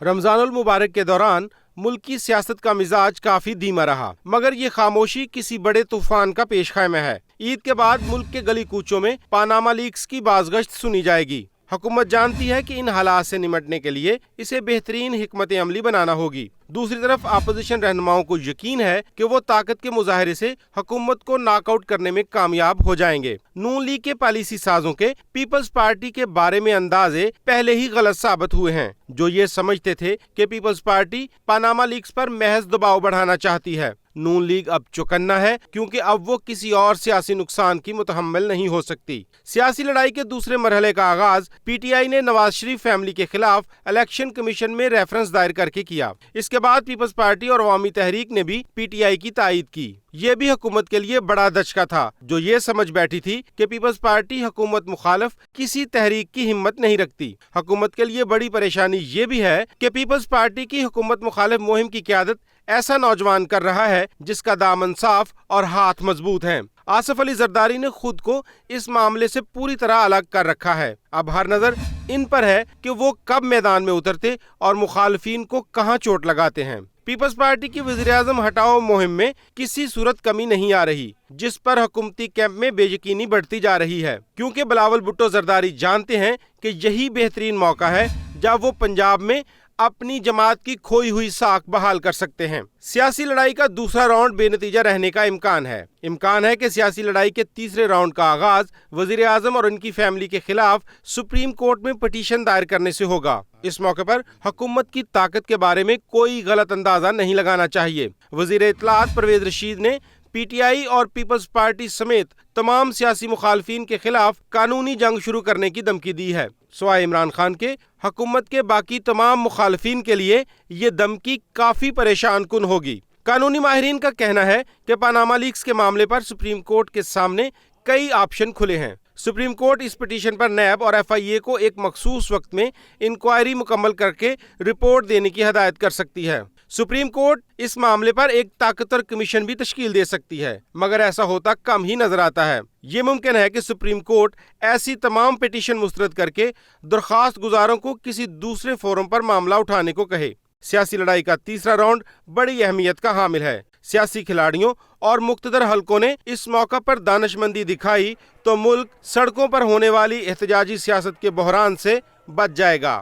رمضان المبارک کے دوران ملک کی سیاست کا مزاج کافی دھیما رہا، مگر یہ خاموشی کسی بڑے طوفان کا پیش خیمہ ہے۔ عید کے بعد ملک کے گلی کوچوں میں پاناما لیکس کی بازگشت سنی جائے گی۔ حکومت جانتی ہے کہ ان حالات سے نمٹنے کے لیے اسے بہترین حکمت عملی بنانا ہوگی۔ دوسری طرف اپوزیشن رہنماؤں کو یقین ہے کہ وہ طاقت کے مظاہرے سے حکومت کو ناک آؤٹ کرنے میں کامیاب ہو جائیں گے۔ نون لیگ کے پالیسی سازوں کے پیپلز پارٹی کے بارے میں اندازے پہلے ہی غلط ثابت ہوئے ہیں، جو یہ سمجھتے تھے کہ پیپلز پارٹی پاناما لیکس پر محض دباؤ بڑھانا چاہتی ہے۔ نون لیگ اب چوکنا ہے، کیونکہ اب وہ کسی اور سیاسی نقصان کی متحمل نہیں ہو سکتی۔ سیاسی لڑائی کے دوسرے مرحلے کا آغاز پی ٹی آئی نے نواز شریف فیملی کے خلاف الیکشن کمیشن میں ریفرنس دائر کر کے کیا۔ اس کے بعد پیپلز پارٹی اور عوامی تحریک نے بھی پی ٹی آئی کی تائید کی۔ یہ بھی حکومت کے لیے بڑا دھچکا تھا، جو یہ سمجھ بیٹھی تھی کہ پیپلز پارٹی حکومت مخالف کسی تحریک کی ہمت نہیں رکھتی۔ حکومت کے لیے بڑی پریشانی یہ بھی ہے کہ پیپلز پارٹی کی حکومت مخالف مہم کی قیادت ایسا نوجوان کر رہا ہے جس کا دامن صاف اور ہاتھ مضبوط ہیں۔ آصف علی زرداری نے خود کو اس معاملے سے پوری طرح الگ کر رکھا ہے۔ اب ہر نظر ان پر ہے کہ وہ کب میدان میں اترتے اور مخالفین کو کہاں چوٹ لگاتے ہیں۔ پیپلز پارٹی کی وزیراعظم ہٹاؤ مہم میں کسی صورت کمی نہیں آ رہی، جس پر حکومتی کیمپ میں بے یقینی بڑھتی جا رہی ہے، کیونکہ بلاول بھٹو زرداری جانتے ہیں کہ یہی بہترین موقع ہے جب وہ پنجاب میں اپنی جماعت کی کھوئی ہوئی ساکھ بحال کر سکتے ہیں۔ سیاسی لڑائی کا دوسرا راؤنڈ بے نتیجہ رہنے کا امکان ہے کہ سیاسی لڑائی کے تیسرے راؤنڈ کا آغاز وزیر اعظم اور ان کی فیملی کے خلاف سپریم کورٹ میں پٹیشن دائر کرنے سے ہوگا۔ اس موقع پر حکومت کی طاقت کے بارے میں کوئی غلط اندازہ نہیں لگانا چاہیے۔ وزیر اطلاعات پرویز رشید نے پی ٹی آئی اور پیپلز پارٹی سمیت تمام سیاسی مخالفین کے خلاف قانونی جنگ شروع کرنے کی دھمکی دی ہے۔ سوائے عمران خان کے حکومت کے باقی تمام مخالفین کے لیے یہ دھمکی کافی پریشان کن ہوگی۔ قانونی ماہرین کا کہنا ہے کہ پاناما لیکس کے معاملے پر سپریم کورٹ کے سامنے کئی آپشن کھلے ہیں۔ سپریم کورٹ اس پٹیشن پر نیب اور ایف آئی اے کو ایک مخصوص وقت میں انکوائری مکمل کر کے رپورٹ دینے کی ہدایت کر سکتی ہے۔ سپریم کورٹ اس معاملے پر ایک طاقتور کمیشن بھی تشکیل دے سکتی ہے، مگر ایسا ہوتا کم ہی نظر آتا ہے۔ یہ ممکن ہے کہ سپریم کورٹ ایسی تمام پٹیشن مسترد کر کے درخواست گزاروں کو کسی دوسرے فورم پر معاملہ اٹھانے کو کہے۔ سیاسی لڑائی کا تیسرا راؤنڈ بڑی اہمیت کا حامل ہے۔ سیاسی کھلاڑیوں اور مقتدر حلقوں نے اس موقع پر دانش مندی دکھائی تو ملک سڑکوں پر ہونے والی احتجاجی سیاست کے بحران سے بچ جائے گا۔